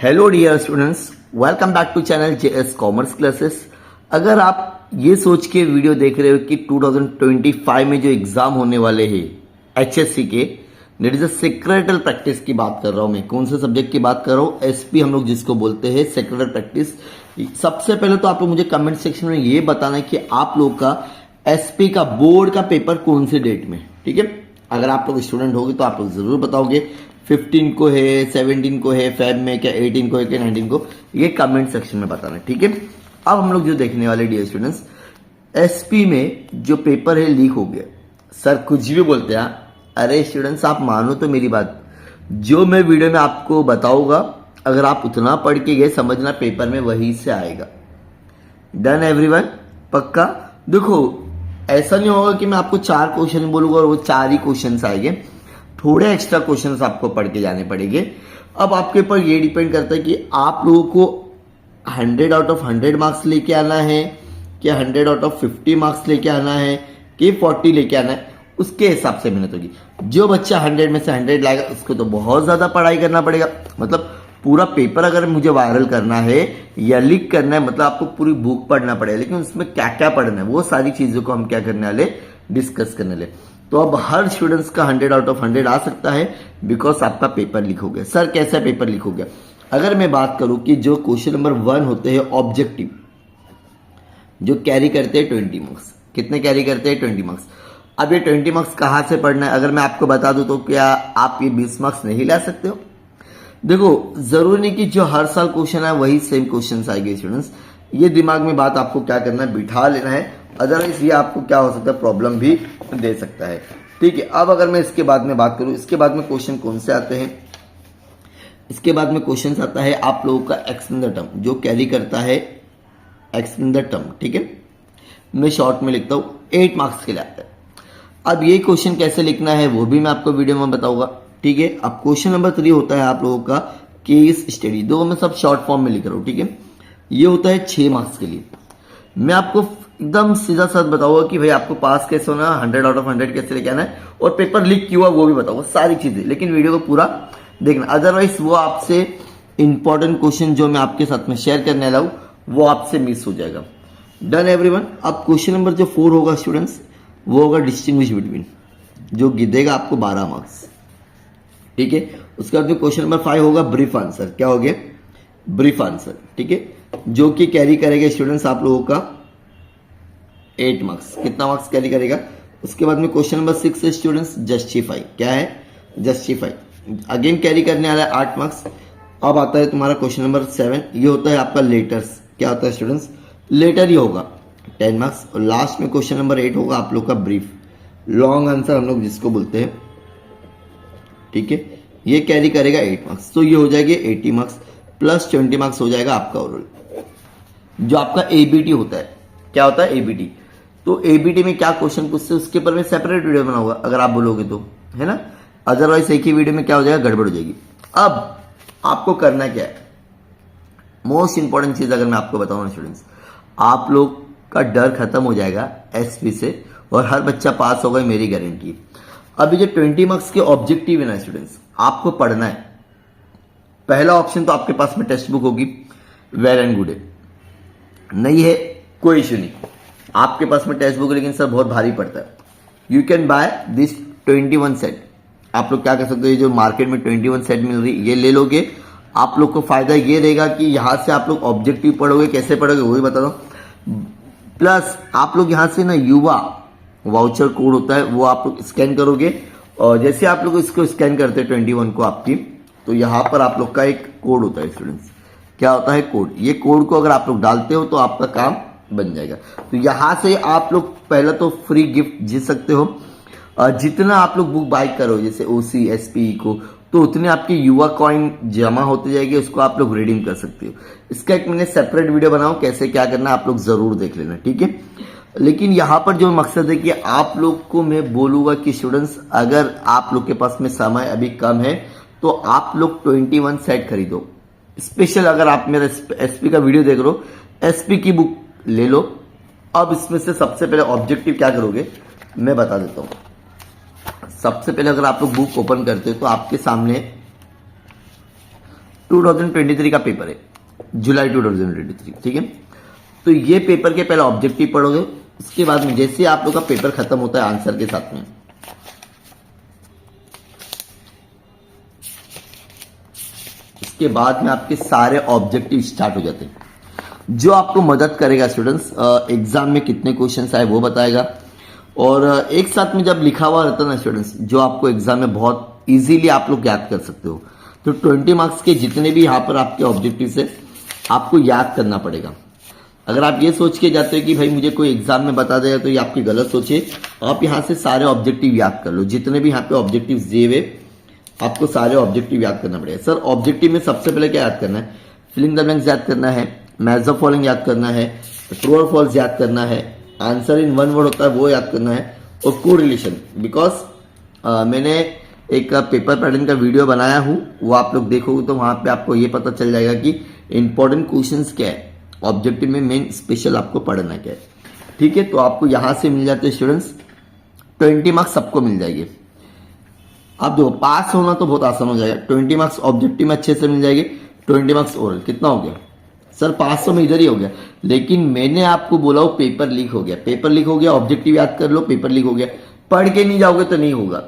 Hello dear students, welcome back to channel JS commerce classes. अगर आप ये सोच के वीडियो देख रहे हो कि 2025 में जो एग्जाम होने वाले हैं एचएससी के, दैट इज अ सेक्रेटल प्रैक्टिस की बात कर रहा हूं मैं। कौन से सब्जेक्ट की बात कर रहा हूं? एसपी हम लोग जिसको बोलते हैं, सेक्रेटल प्रैक्टिस। सबसे पहले तो आप लोग मुझे कमेंट सेक्शन में ये बताना है कि आप लोग का एसपी का बोर्ड का पेपर कौन से डेट में, ठीक है। अगर आप लोग स्टूडेंट होगे तो आप लोग जरूर बताओगे 15 को है, 17 को है, फेब में क्या 18 को है क्या 19 को, ये कमेंट सेक्शन में बताना, ठीक है। अब हम लोग जो देखने वाले डियर स्टूडेंट्स, एसपी में जो पेपर है लीक हो गया। सर कुछ भी बोलते हैं। अरे स्टूडेंट्स आप मानो तो मेरी बात, जो मैं वीडियो में आपको बताऊंगा अगर आप उतना पढ़ के गए समझना पेपर में वही से आएगा। Done everyone? पक्का? देखो ऐसा नहीं होगा कि मैं आपको 4 क्वेश्चन बोलूंगा और वो 4 ही क्वेश्चन आएंगे, थोड़े एक्स्ट्रा क्वेश्चंस आपको पढ़ के जाने पड़ेंगे। अब आपके ऊपर ये डिपेंड करता है कि आप लोगों को 100 आउट ऑफ 100 मार्क्स लेके आना है क्या 100 आउट ऑफ 50 मार्क्स लेके आना है कि 40 लेके आना है, उसके हिसाब से मेहनत होगी। जो बच्चा 100 में से 100 लाएगा उसको तो बहुत ज्यादा पढ़ाई करना पड़ेगा। मतलब पूरा पेपर अगर मुझे वायरल करना है या लीक करना है, मतलब आपको पूरी बुक पढ़ना पड़ेगा। लेकिन उसमें क्या क्या पढ़ना है वो सारी चीजों को हम क्या करने वाले, डिस्कस करने वाले। तो अब हर स्टूडेंट्स का 100 आउट ऑफ 100 आ सकता है बिकॉज आपका पेपर लीक हो गया। सर कैसा पेपर लीक हो गया? अगर मैं बात करूं कि जो क्वेश्चन नंबर 1 होते हैं ऑब्जेक्टिव, जो कैरी करते हैं 20 मार्क्स। कितने कैरी करते हैं? 20 मार्क्स। अब ये 20 मार्क्स कहां से पढ़ना है अगर मैं आपको बता दूं तो क्या आप ये 20 मार्क्स नहीं ला सकते हो? देखो जरूरी नहीं कि जो हर साल क्वेश्चन है वही सेम क्वेश्चन आएंगे स्टूडेंट्स। ये दिमाग में बात आपको क्या करना है, बिठा लेना है। अदरवाइज ये आपको क्या हो सकता है, प्रॉब्लम भी दे सकता है, ठीक है। अब अगर मैं इसके बाद में बात करूं, इसके बाद में क्वेश्चन कौन से आते हैं? इसके बाद में क्वेश्चन आता है आप लोगों का एक्स इन द टर्म, जो कैरी करता है एक्स इन द टर्म, ठीक है। मैं शॉर्ट में लिखता हूं 8 मार्क्स के लिए आता है। अब ये क्वेश्चन कैसे लिखना है वो भी मैं आपको वीडियो में बताऊंगा, ठीक है। अब क्वेश्चन नंबर 3 होता है आप लोगों का केस स्टडी। दो मैं सब शॉर्ट फॉर्म में लिख रहा हूं, ठीक है। ये होता है 6 मार्क्स के लिए। मैं आपको एकदम सीधा साथ बताऊंगा कि भाई आपको पास कैसे होना, 100 आउट ऑफ 100 कैसे लेके आना है और पेपर लीक क्यों हुआ वो भी बताऊंगा, सारी चीजें। लेकिन वीडियो को पूरा देखना, अदरवाइज वो आपसे इंपॉर्टेंट क्वेश्चन जो मैं आपके साथ में शेयर करने वाला हूं वो आपसे मिस हो जाएगा। Done everyone? अब क्वेश्चन नंबर जो 4 होगा स्टूडेंट्स, वो होगा डिस्टिंग्विश बिटवीन, जो गिदेगा आपको 12 मार्क्स, ठीक है। उसके बाद क्वेश्चन नंबर 5 होगा ब्रीफ आंसर। क्या हो गया? ब्रीफ आंसर, ठीक है, जो कि कैरी करेगा स्टूडेंट्स आप लोगों का 8 मार्क्स। कितना मार्क्स कैरी करेगा? उसके बाद में क्वेश्चन नंबर 6 है स्टूडेंट्स जस्टिफाई। क्या है? जस्टिफाई। अगेन कैरी करने वाला है 8 मार्क्स। अब आता है तुम्हारा क्वेश्चन नंबर 7, ये होता है आपका लेटर्स। क्या होता है स्टूडेंट्स? लेटर ही होगा, 10 मार्क्स। और लास्ट में क्वेश्चन नंबर 8 होगा आप लोग का ब्रीफ, लॉन्ग आंसर हम लोग जिसको बोलते हैं, ठीक है। ये कैरी करेगा 8 मार्क्स। तो ये हो जाएगा 80 मार्क्स प्लस 20 मार्क्स हो जाएगा आपका ओवरऑल। जो आपका एबीटी होता है, क्या होता है एबीटी? तो एबीटी में क्या क्वेश्चन पूछते हैं उसके ऊपर मैं सेपरेट वीडियो बनाऊंगा अगर आप बोलोगे तो, है ना। अदरवाइज एक ही वीडियो में क्या हो जाएगा, गड़बड़ हो जाएगी। अब आपको करना क्या है, मोस्ट इंपॉर्टेंट चीज अगर मैं आपको बताऊं स्टूडेंट्स, आप लोग का डर खत्म हो जाएगा एसपी से और हर बच्चा पास होगा, मेरी गारंटी। अभी जो 20 मार्क्स के ऑब्जेक्टिव है ना स्टूडेंट्स, आपको पढ़ना है। पहला ऑप्शन तो आपके पास में टेक्स्ट बुक होगी, वेल एंड गुड है, नहीं है कोई इश्यू नहीं। आपके पास में टेक्स्ट बुक है लेकिन सर बहुत भारी पड़ता है, you can by this 21 set. आप लोग क्या कर सकते हो, ये जो मार्केट में 21 सेट मिल रही ये ले लोगे। आप लोग को फायदा ये रहेगा कि यहां से आप लोग ऑब्जेक्टिव पढ़ोगे, कैसे पढ़ोगे वो भी बता दो। प्लस आप लोग यहां से ना युवा वाउचर कोड होता है वो आप लोग स्कैन करोगे, और जैसे आप लोग इसको स्कैन करते हैं 21 को आपकी, तो यहां पर आप लोग का एक कोड होता है स्टूडेंट्स। क्या होता है? कोड। ये कोड को अगर आप लोग डालते हो तो आपका काम बन जाएगा। तो यहां से आप लोग पहला तो फ्री गिफ्ट जीत सकते हो। जितना आप लोग बुक बाय करो जैसे ओसी एसपी को, तो उतने आपके युवा कॉइन जमा होते जाएंगे, उसको आप लोग रिडीम कर सकते हो। इसका एक मैंने सेपरेट वीडियो बनाओ कैसे क्या करना, आप लोग जरूर देख लेना, ठीक है। लेकिन यहां पर जो मकसद है कि आप लोग को मैं बोलूंगा कि स्टूडेंट्स अगर आप लोग के पास में समय अभी कम है तो आप लोग 21 सेट खरीदो। स्पेशल अगर आप मेरा एसपी का वीडियो देख रहे हो, एसपी की बुक ले लो। अब इसमें से सबसे पहले ऑब्जेक्टिव क्या करोगे मैं बता देता हूं। सबसे पहले अगर आप लोग बुक ओपन करते हो तो आपके सामने 2023 का पेपर है, जुलाई 2023, ठीक है। तो ये पेपर के पहले ऑब्जेक्टिव पढ़ोगे, उसके बाद में जैसे आप लोग का पेपर खत्म होता है आंसर के साथ में, उसके बाद में आपके सारे ऑब्जेक्टिव स्टार्ट हो जाते हैं, जो आपको मदद करेगा स्टूडेंट्स एग्जाम में कितने क्वेश्चंस आए वो बताएगा। और एक साथ में जब लिखा हुआ रहता है ना स्टूडेंट्स, जो आपको एग्जाम में बहुत इजीली आप लोग याद कर सकते हो। तो 20 मार्क्स के जितने भी यहाँ पर आपके ऑब्जेक्टिव है आपको याद करना पड़ेगा। अगर आप ये सोच के जाते हो कि भाई मुझे कोई एग्जाम में बता देगा, तो ये आपकी गलत सोचे। आप यहाँ से सारे ऑब्जेक्टिव याद कर लो, जितने भी यहाँ पे ऑब्जेक्टिव दिए हुए आपको सारे ऑब्जेक्टिव याद करना पड़ेगा। सर ऑब्जेक्टिव में सबसे पहले क्या याद करना है? फिलिंग द ब्लैंक्स याद करना है, मैच द फॉलोइंग याद करना है, ट्रू और फॉल्स याद करना है, आंसर इन वन वर्ड होता है वो याद करना है, और कोरिलेशन। बिकॉज मैंने एक पेपर पैटर्न का वीडियो बनाया हूं, वो आप लोग देखोगे तो वहां पे आपको ये पता चल जाएगा कि इंपॉर्टेंट क्वेश्चंस क्या है, ऑब्जेक्टिव में मेन स्पेशल आपको पढ़ना क्या है, ठीक है। तो आपको यहां से मिल जाते हैं स्टूडेंट्स 20 मार्क्स सबको मिल जाएंगे। अब दो पास होना तो बहुत आसान हो जाएगा, 20 मार्क्स ऑब्जेक्टिव में अच्छे से मिल जाएंगे, 20 मार्क्स ओरल। कितना हो गया सर? 500 में इधर ही हो गया। लेकिन मैंने आपको बोला वो पेपर लीक हो गया, पेपर लीक हो गया, ऑब्जेक्टिव याद कर लो, पेपर लीक हो गया। पढ़ के नहीं जाओगे तो नहीं होगा।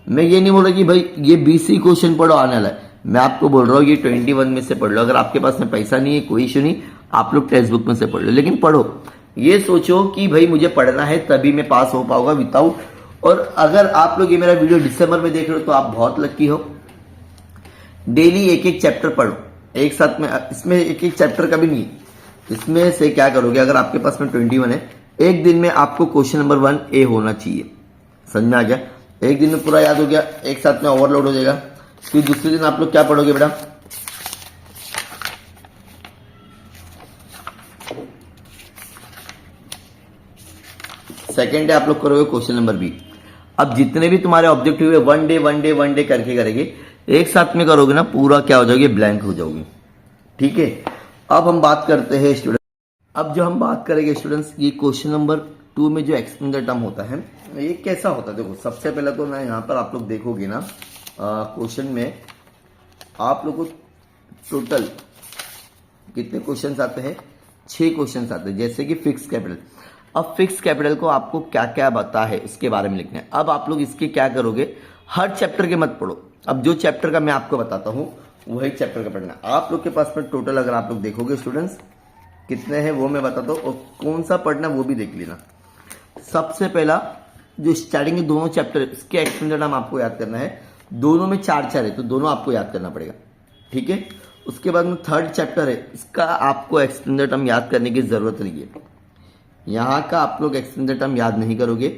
मैं ये नहीं बोल रहा कि भाई ये 20 ही क्वेश्चन पढ़ो आने वाला है, मैं आपको बोल रहा हूँ ये 21 में से पढ़ लो। अगर आपके पास में पैसा नहीं है कोई इशू नहीं, आप लोग टेक्स्ट बुक में से पढ़ लो, लेकिन पढ़ो। ये सोचो कि भाई मुझे पढ़ना है तभी मैं पास हो पाऊंगा विदाउट। और अगर आप लोग ये मेरा वीडियो दिसंबर में देख रहे हो तो आप बहुत लकी हो। डेली एक एक चैप्टर पढ़ो एक साथ में, इसमें एक एक चैप्टर का भी नहीं, इसमें से क्या करोगे, अगर आपके पास में 21 है, एक दिन में आपको क्वेश्चन नंबर 1 ए होना चाहिए। समझ में आ गया? एक दिन में पूरा याद हो गया, एक साथ में ओवरलोड हो जाएगा। फिर दूसरे दिन आप लोग क्या पढ़ोगे बेटा? सेकेंड डे आप लोग करोगे क्वेश्चन नंबर बी। अब जितने भी तुम्हारे ऑब्जेक्टिव है वन डे करके करेंगे, एक साथ में करोगे ना पूरा क्या हो जाओगे, ब्लैंक हो जाओगे, ठीक है। अब हम बात करते हैं स्टूडेंट, अब जो हम बात करेंगे स्टूडेंट्स, ये क्वेश्चन नंबर 2 में जो एक्सप्लेन द टर्म होता है ये कैसा होता है? देखो सबसे पहले तो ना यहाँ पर आप लोग देखोगे ना क्वेश्चन में आप लोग को टोटल कितने क्वेश्चन आते हैं? 6 क्वेश्चन आते हैं। जैसे कि फिक्स कैपिटल, अब फिक्स कैपिटल को आपको क्या क्या बता है उसके बारे में लिखना है। अब आप लोग इसके क्या करोगे, हर चैप्टर के मत पढ़ो। अब जो चैप्टर का मैं आपको बताता हूं वही चैप्टर का पढ़ना। आप लोग के पास में टोटल अगर आप लोग देखोगे स्टूडेंट्स कितने हैं वो मैं बताता हूं, और कौन सा पढ़ना वो भी देख लेना। सबसे पहला जो स्टार्टिंग के दोनों चैप्टर इसके एक्सप्लेन नाम आपको याद करना है। दोनों में 4 है तो दोनों आपको याद करना पड़ेगा, ठीक है। उसके बाद में थर्ड चैप्टर है, इसका आपको एक्सप्लेन टर्म याद करने की जरूरत नहीं है। यहां का आप लोग एक्सप्लेन टर्म याद नहीं करोगे,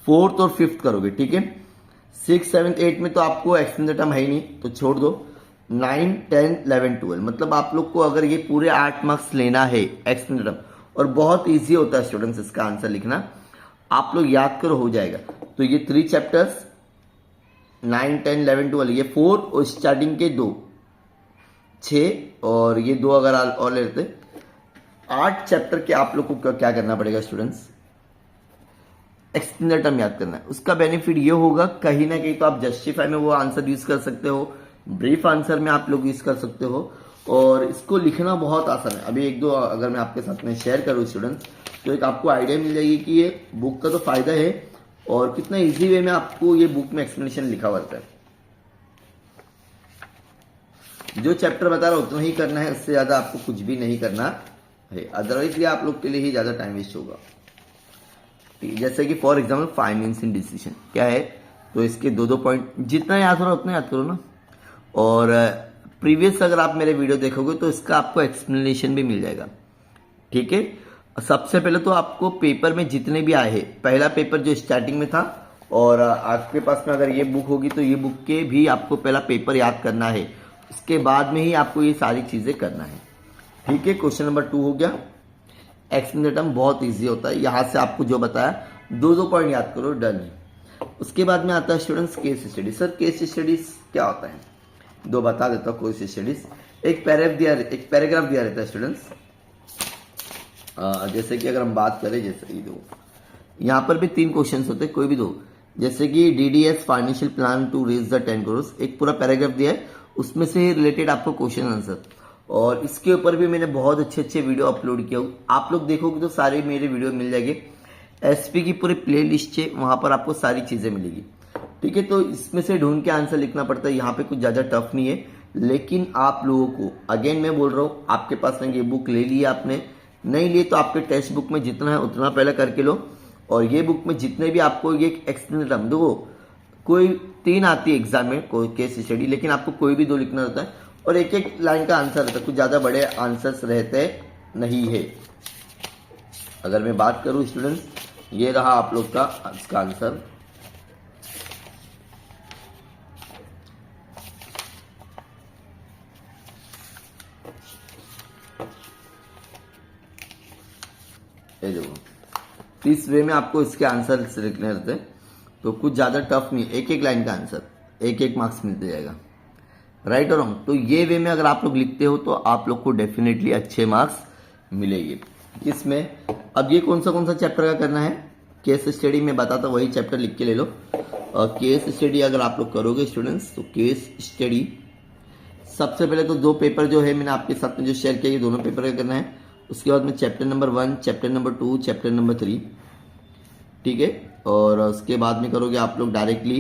4th और 5th करोगे, ठीक है। 6, 7, 8 में तो आपको एक्सप्लेन टर्म है ही नहीं तो छोड़ दो। 9, 10, 11, 12 मतलब आप लोग को अगर ये पूरे 8 मार्क्स लेना है एक्सप्लेन टर्म, और बहुत ईजी होता है स्टूडेंट्स इसका आंसर लिखना, आप लोग याद करो हो जाएगा। तो ये 3 चैप्टर्स 9, 10, 11, 12 ये 4 और स्टार्टिंग के 2 6 और ये 2 अगर और लेते 8 चैप्टर के आप लोग को क्या करना पड़ेगा स्टूडेंट्स, एक्सप्लेन टर्म याद करना है। उसका बेनिफिट ये होगा कहीं ना कहीं तो आप जस्टिफाई में वो आंसर यूज कर सकते हो, ब्रीफ आंसर में आप लोग यूज कर सकते हो, और इसको लिखना बहुत आसान है। अभी 1-2 अगर मैं आपके साथ में शेयर करूं स्टूडेंट्स तो एक आपको आइडिया मिल जाएगी कि ये बुक का तो फायदा है और कितना इजी वे में आपको ये बुक में एक्सप्लेनेशन लिखा हुआ है। जो चैप्टर बता रहा हूं उतना ही करना है, उससे ज्यादा आपको कुछ भी नहीं करना है, अदरवाइज ये आप लोग के लिए ही ज्यादा टाइम वेस्ट होगा। जैसे कि फॉर एग्जाम्पल फाइनेंसिंग डिसीजन क्या है, तो इसके 2-2 पॉइंट जितना याद हो रहा उतना याद करो ना। और प्रीवियस अगर आप मेरे वीडियो देखोगे तो इसका आपको एक्सप्लेनेशन भी मिल जाएगा, ठीक है। सबसे पहले तो आपको पेपर में जितने भी आए हैं, पहला पेपर जो स्टार्टिंग में था, और आपके पास में अगर ये बुक होगी तो ये बुक के भी आपको पहला पेपर याद करना है, उसके बाद में ही आपको ये सारी चीजें करना है, ठीक है। क्वेश्चन नंबर 2 हो गया। एक्सप्लेन द टर्म बहुत इजी होता है, यहां से आपको जो बताया 2-2 पॉइंट याद करो, डन है। उसके बाद में आता है students case study. Sir case studies क्या होता है? 2 बता देता हूँ। केस स्टडीज एक पैराग्राफ दिया रहता है स्टूडेंट्स, जैसे कि अगर हम बात करें, जैसे ये 2 यहाँ पर भी 3 क्वेश्चन होते हैं, कोई भी 2। जैसे कि DDS financial plan to raise the 10 crore, एक पूरा पैराग्राफ दिया है, उसमें से रिलेटेड आपको क्वेश्चन आंसर। और इसके ऊपर भी मैंने बहुत अच्छे अच्छे वीडियो अपलोड किया हूँ, आप लोग देखोगे तो सारे मेरे वीडियो मिल जाएंगे। एसपी की पूरी प्ले लिस्ट है, वहां पर आपको सारी चीजें मिलेगी। ठीक है, तो इसमें से ढूंढ के आंसर लिखना पड़ता है, यहाँ पे कुछ ज्यादा टफ नहीं है। लेकिन आप लोगों को अगेन मैं बोल रहा हूँ, आपके पास में ये बुक ले ली, आपने नहीं लिए तो आपके टेक्स्ट बुक में जितना है उतना पहले करके लो। और ये बुक में जितने भी आपको ये एक्सप्लेन देखो, कोई 3 आती है एग्जाम में, कोई केस स्टडी, लेकिन आपको कोई भी 2 लिखना रहता है और एक एक लाइन का आंसर रहता है, कुछ ज्यादा बड़े आंसर्स रहते नहीं है। अगर मैं बात करूं स्टूडेंट्स, ये रहा आप लोग का इसका आंसर। ये देखो, इस वे में आपको इसके आंसर लिखने रहते हैं, तो कुछ ज्यादा टफ नहीं, एक एक लाइन का आंसर, एक एक मार्क्स मिलते जाएगा, राइट और रॉन्ग। तो ये वे में अगर आप लोग लिखते हो तो आप लोग को डेफिनेटली अच्छे मार्क्स मिलेंगे। किसमें? अब ये कौन सा चैप्टर का करना है, केस स्टडी में बताता, वही चैप्टर लिख के ले लो। और केस स्टडी अगर आप लोग करोगे स्टूडेंट्स, तो केस स्टडी सबसे पहले तो 2 पेपर जो है मैंने आपके साथ में जो शेयर किया, ये दोनों पेपर का करना है। उसके बाद में chapter number 1, chapter number 2, chapter number 3, ठीक है। और उसके बाद में करोगे आप लोग डायरेक्टली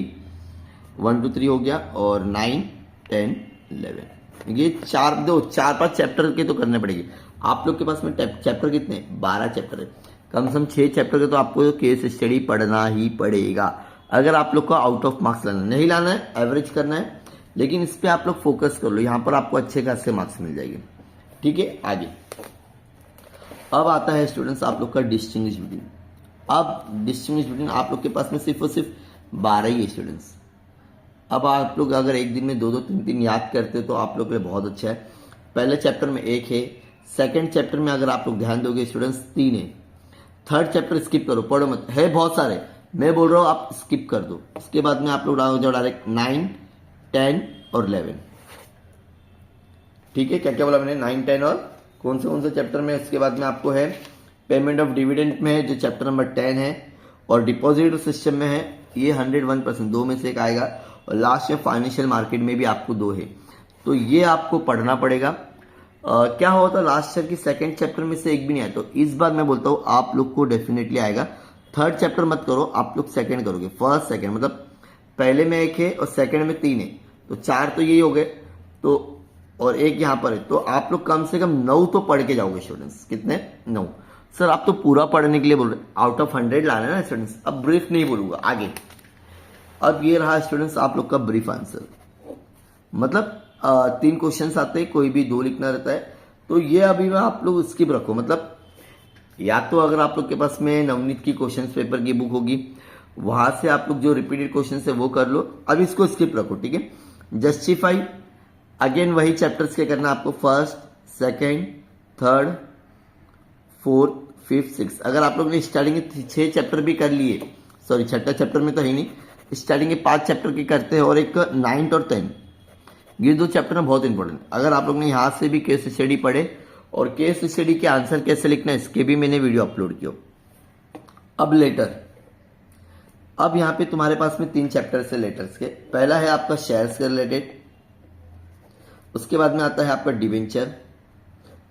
1 2 3 हो गया, और 9 10 11, ये 4-5 चैप्टर के तो करने पड़ेंगे। आप लोग के पास में चैप्टर कितने? 12 चैप्टर है, कम से कम 6 चैप्टर के तो आपको केस स्टडी पढ़ना ही पड़ेगा। अगर आप लोग को आउट ऑफ मार्क्स लाना नहीं लाना है, एवरेज करना है, लेकिन इस पे आप लोग फोकस कर लो, यहां पर आपको अच्छे खासे मार्क्स मिल जाएंगे। ठीक है, आगे अब आता है स्टूडेंट्स आप लोग का डिस्टिंग्विश बिटवीन। अब डिस्टिंग्विश बिटवीन आप लोग के पास में सिर्फ और सिर्फ 12 ही है स्टूडेंट्स। अब आप लोग अगर एक दिन में 2-2 3-3 याद करते हो तो आप लोग के लिए बहुत अच्छा है। पहले चैप्टर में 1 है, सेकंड चैप्टर में अगर आप लोग ध्यान दोगे स्टूडेंट्स 3 है, थर्ड चैप्टर स्किप करो, पढ़ो मत, है बहुत सारे, मैं बोल रहा हूं आप स्किप कर दो। उसके बाद में आप लोग हो जाओ डायरेक्ट 9 10 और 11। ठीक है, क्या क्या बोला मैंने, 9 10 और कौन से चैप्टर में। उसके बाद में आपको है पेमेंट ऑफ डिविडेंड में है जो चैप्टर नंबर 10 है, और डिपॉजिट सिस्टम में है, ये 101% 2 में से एक आएगा। और लास्ट में फाइनेंशियल मार्केट में भी आपको 2 है, तो ये आपको पढ़ना पड़ेगा। क्या होता है लास्ट ईयर की सेकंड चैप्टर में से एक भी नहीं आया, तो इस बार मैं बोलता हूँ आप लोग को डेफिनेटली आएगा। थर्ड चैप्टर मत करो, आप लोग सेकंड करोगे, फर्स्ट सेकंड, मतलब पहले में 1 है और सेकंड में 3 है, तो 4 तो यही हो गए, तो और 1 यहां पर है, तो आप लोग कम से कम 9 तो पढ़ के जाओगे स्टूडेंट्स। कितने? 9। सर आप तो पूरा पढ़ने के लिए बोल रहे, आउट ऑफ 100 लाना है ना स्टूडेंट्स। अब ब्रीफ नहीं बोलूंगा आगे। अब ये रहा स्टूडेंट्स आप लोग का ब्रीफ आंसर, मतलब 3 क्वेश्चंस आते हैं, कोई भी 2 लिखना रहता है, तो ये अभी में आप लोग स्किप रखो। मतलब या तो अगर आप लोग के पास में नवनीत की क्वेश्चन पेपर की बुक होगी, वहां से आप लोग जो रिपीटेड क्वेश्चन है वो कर लो, अब इसको स्किप रखो। ठीक है, जस्टिफाई अगेन वही चैप्टर्स के करना आपको, first second third fourth fifth six. अगर आप लोग ने स्टार्टिंग के 6 चैप्टर भी कर लिए, सॉरी 6ठा चैप्टर में तो है नहीं, स्टार्टिंग के 5 चैप्टर के करते हैं और एक 9th और 10th, ये 2 चैप्टर में बहुत इंपॉर्टेंट। अगर आप लोग ने यहां से भी केस स्टडी पढ़े और केस स्टडी के आंसर कैसे लिखना है इसके भी मैंने वीडियो अपलोड किया। अब लेटर, अब यहां पे तुम्हारे पास में 3 चैप्टर्स है लेटर्स के। पहला है आपका शेयर्स के रिलेटेड, उसके बाद में आता है आपका डिवेंचर,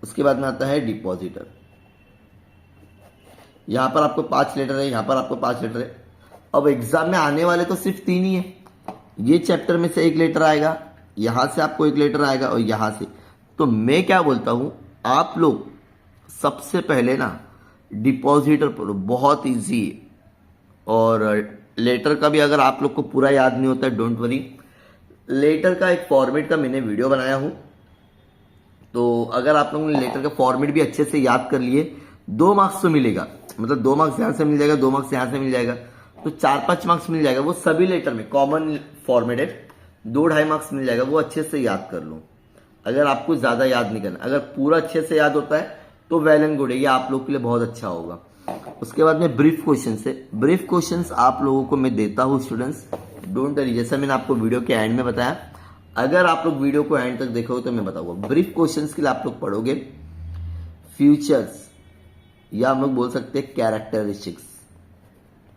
उसके बाद में आता है डिपॉजिटर। यहां पर आपको 5 लेटर है, यहां पर आपको 5 लेटर है। अब एग्जाम में आने वाले तो सिर्फ 3 ही है, ये चैप्टर में से 1 लेटर आएगा, यहां से आपको 1 लेटर आएगा और यहां से। तो मैं क्या बोलता हूं, आप लोग सबसे पहले ना डिपॉजिटर पढ़ो, बहुत इजी है। और लेटर का भी अगर आप लोग को पूरा याद नहीं होता है, डोंट वरी, लेटर का एक फॉर्मेट का मैंने वीडियो बनाया हूं, तो अगर आप लोगों ने लेटर का फॉर्मेट भी अच्छे से याद कर लिए, 2 मार्क्स तो मिलेगा, मतलब 2 मार्क्स यहां से मिल जाएगा, 2 मार्क्स यहां से मिल जाएगा, तो 4-5 मार्क्स मिल जाएगा। वो सभी लेटर में कॉमन फॉर्मेट है, 2-2.5 मार्क्स मिल जाएगा, वो अच्छे से याद कर लो। अगर आपको ज्यादा याद नहीं करना, अगर पूरा अच्छे से याद होता है तो वेल एंड गुड है, ये आप लोग के लिए बहुत अच्छा होगा। उसके बाद में ब्रीफ क्वेश्चन है, ब्रीफ क्वेश्चन आप लोगों को मैं देता हूं स्टूडेंट्स, डोंट वरी, जैसा मैंने आपको वीडियो के एंड में बताया। अगर आप लोग वीडियो को एंड तक देखोगे तो मैं बताऊंगा। ब्रीफ क्वेश्चंस के लिए आप लोग पढ़ोगे फ्यूचर्स, या हम लोग बोल सकते हैं कैरेक्टरिस्टिक्स,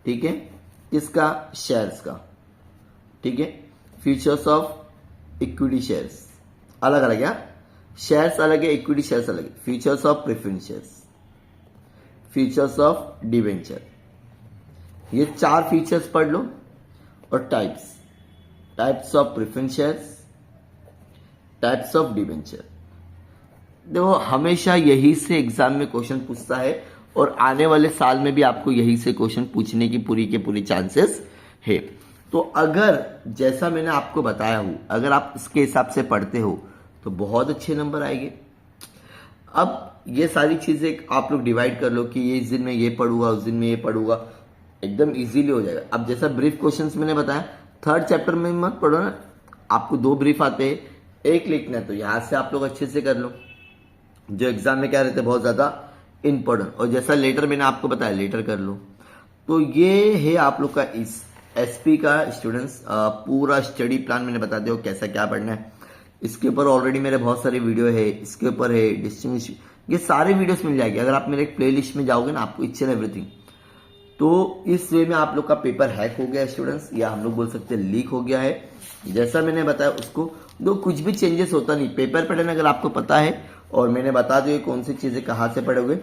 ठीक है, किसका? शेयर्स का, ठीक है। फीचर्स ऑफ इक्विटी शेयर्स अलग अलग है, शेयर्स अलग है, इक्विटी शेयर्स अलग है। Features of preference shares, features of debenture, ये 4 फीचर्स पढ़ लो। और types of preference shares, types of debenture. देखो हमेशा यही से एग्जाम में क्वेश्चन पूछता है और आने वाले साल में भी आपको यही से क्वेश्चन पूछने की पूरी के पूरी चांसेस है। तो अगर जैसा मैंने आपको बताया हूं, अगर आप इसके हिसाब से पढ़ते हो तो बहुत अच्छे नंबर आएंगे। अब ये सारी चीजें आप लोग डिवाइड कर लो कि ये इस दिन में ये पढ़ूंगा, उस दिन में ये पढ़ूंगा, एकदम इजीली हो जाएगा। अब जैसा ब्रीफ क्वेश्चंस मैंने बताया, 3rd चैप्टर में मत पढ़ो ना, आपको 2 ब्रीफ आते हैं, एक लिखना है तो यहां से आप लोग अच्छे से कर लो, जो एग्जाम में क्या रहते हैं बहुत ज्यादा इंपॉर्टेंट। और जैसा लेटर मैंने आपको बताया, लेटर कर लो। तो ये है आप लोग का इस एसपी का स्टूडेंट्स पूरा स्टडी प्लान मैंने बता दिया कैसा क्या पढ़ना है। इसके ऊपर ऑलरेडी मेरे बहुत सारे वीडियो है, इसके ऊपर है डिस्टिंग्विश, ये सारे वीडियोस मिल जाएंगे। अगर आप मेरे एक प्लेलिस्ट में जाओगे ना, आपको ईच एंड एवरीथिंग। तो इस वे में आप लोग का पेपर हैक हो गया स्टूडेंट्स, या हम लोग बोल सकते हैं लीक हो गया है। जैसा मैंने बताया उसको दो, कुछ भी चेंजेस होता नहीं। पेपर पैटर्न अगर आपको पता है और मैंने बता दिया कौन सी चीजें कहाँ से पढ़ोगे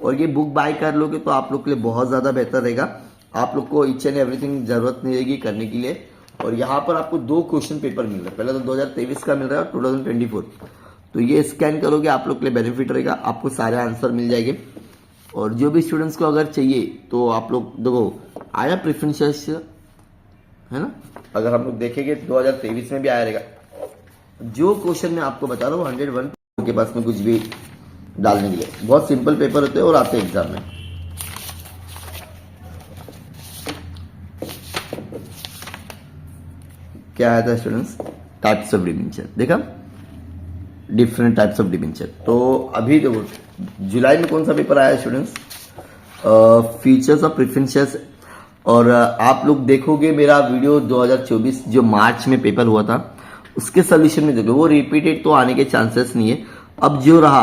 और ये बुक बाय कर लोगे तो आप लोग के लिए बहुत ज्यादा बेहतर रहेगा। आप लोग को ईच एंड एवरीथिंग जरूरत नहीं रहेगी करने के लिए। और यहाँ पर आपको 2 क्वेश्चन पेपर मिल रहा है, पहले तो 2023 का मिल रहा है और 2024। तो ये स्कैन करोगे आप लोग के लिए बेनिफिट रहेगा, आपको सारे आंसर मिल जाएंगे। और जो भी स्टूडेंट्स को अगर चाहिए तो आप लोग देखो आया प्रेफरेंसेस है ना, अगर हम लोग देखेंगे 2023 में भी आया रहेगा। जो क्वेश्चन मैं आपको बता रहा हूँ 101 के पास में कुछ भी डालने के लिए, बहुत सिंपल पेपर होते हैं और आते हैं एग्जाम में। क्या आया था स्टूडेंट्स? टाइप्स ऑफ डिबेंचर, देखा डिफरेंट टाइप्स ऑफ डिबेंचर। तो अभी देखो जुलाई में कौन सा पेपर आया स्टूडेंट्स? Features of preferences. और आप लोग देखोगे मेरा वीडियो 2024 जो मार्च में पेपर हुआ था उसके सोल्यूशन में देखो, वो रिपीटेड तो आने के चांसेस नहीं है। अब जो रहा,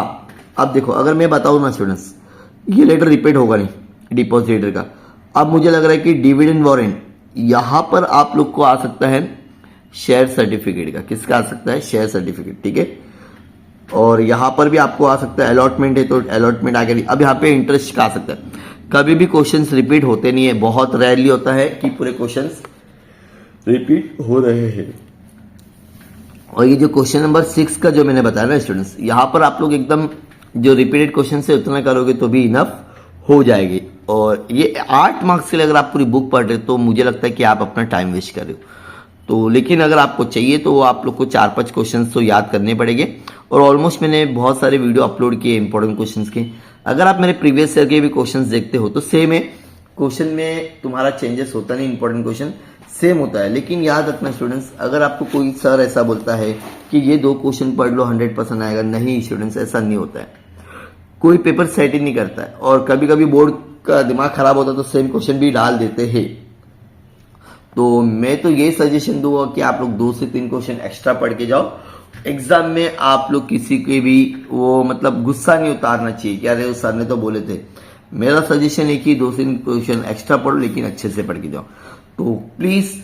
अब देखो अगर मैं बताऊं ना स्टूडेंट्स, ये लेटर रिपीट होगा नहीं डिपॉजिटर का। अब मुझे लग रहा है कि डिविडेंड वारंट यहां पर आप लोग को आ सकता है शेयर सर्टिफिकेट का। किसका आ सकता है? शेयर सर्टिफिकेट, ठीक है। और यहां पर भी आपको आ सकता है अलॉटमेंट है तो अलॉटमेंट आगे। अब यहाँ पे इंटरेस्ट का आ सकता है। कभी भी क्वेश्चंस रिपीट होते नहीं है, बहुत रेयरली होता है कि पूरे क्वेश्चंस रिपीट हो रहे हैं। और ये जो क्वेश्चन नंबर 6 का जो मैंने बताया ना स्टूडेंट्स, यहां पर आप लोग एकदम जो रिपीटेड क्वेश्चन से उतना करोगे तो भी इनफ हो जाएगी। और ये 8 मार्क्स के लिए अगर आप पूरी बुक पढ़ रहे हो तो मुझे लगता है कि आप अपना टाइम वेस्ट कर रहे हो। तो लेकिन अगर आपको चाहिए तो आप लोग को 4-5 क्वेश्चंस तो याद करने पड़ेंगे। और ऑलमोस्ट मैंने बहुत सारे वीडियो अपलोड किए इंपॉर्टेंट क्वेश्चंस के। अगर आप मेरे प्रीवियस ईयर के भी क्वेश्चंस देखते हो तो सेम है, क्वेश्चन में तुम्हारा चेंजेस होता नहीं, इंपॉर्टेंट क्वेश्चन सेम होता है। लेकिन याद रखना स्टूडेंट्स, अगर आपको कोई सर ऐसा बोलता है कि ये 2 क्वेश्चन पढ़ लो 100% आएगा, नहीं स्टूडेंट्स, ऐसा नहीं होता है। कोई पेपर सेट ही नहीं करता है और कभी कभी बोर्ड का दिमाग खराब होता है तो सेम क्वेश्चन भी डाल देते हैं। तो मैं तो ये सजेशन दूंगा कि आप लोग 2 से 3 क्वेश्चन एक्स्ट्रा पढ़ के जाओ। एग्जाम में आप लोग किसी के भी वो मतलब गुस्सा नहीं उतारना चाहिए कि अरे उस सर ने तो बोले थे। मेरा सजेशन है कि 2 से 3 क्वेश्चन एक्स्ट्रा पढ़ो लेकिन अच्छे से पढ़ के जाओ। तो प्लीज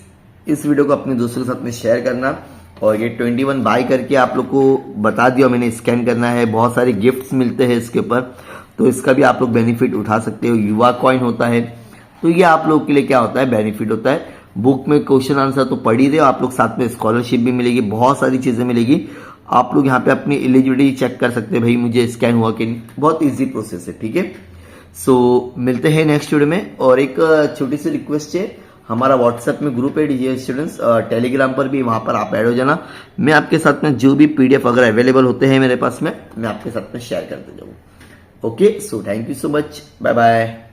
इस वीडियो को अपने दोस्तों के साथ में शेयर करना। और ये 21 बाय करके आप लोग को बता दिया मैंने, स्कैन करना है। बहुत सारे गिफ्ट्स मिलते हैं इसके ऊपर, तो इसका भी आप लोग बेनिफिट उठा सकते हो। युवा कॉइन होता है, तो ये आप लोग के लिए क्या होता है? बेनिफिट होता है। बुक में क्वेश्चन आंसर तो पढ़ ही रहे हो आप लोग, साथ में स्कॉलरशिप भी मिलेगी, बहुत सारी चीजें मिलेगी। आप लोग यहाँ पे अपनी एलिजिबिलिटी चेक कर सकते हैं, भाई मुझे स्कैन हुआ कि नहीं। बहुत इजी प्रोसेस है, ठीक है। सो मिलते हैं नेक्स्ट वीडियो में। और एक छोटी सी रिक्वेस्ट है, हमारा व्हाट्सएप में ग्रुप है डीजे स्टूडेंट्स, टेलीग्राम पर भी, वहां पर आप ऐड हो जाना। मैं आपके साथ में जो भी पीडीएफ अगर अवेलेबल होते हैं मेरे पास में, मैं आपके साथ में शेयर करते जाऊँ। Okay, so thank you so much, bye bye.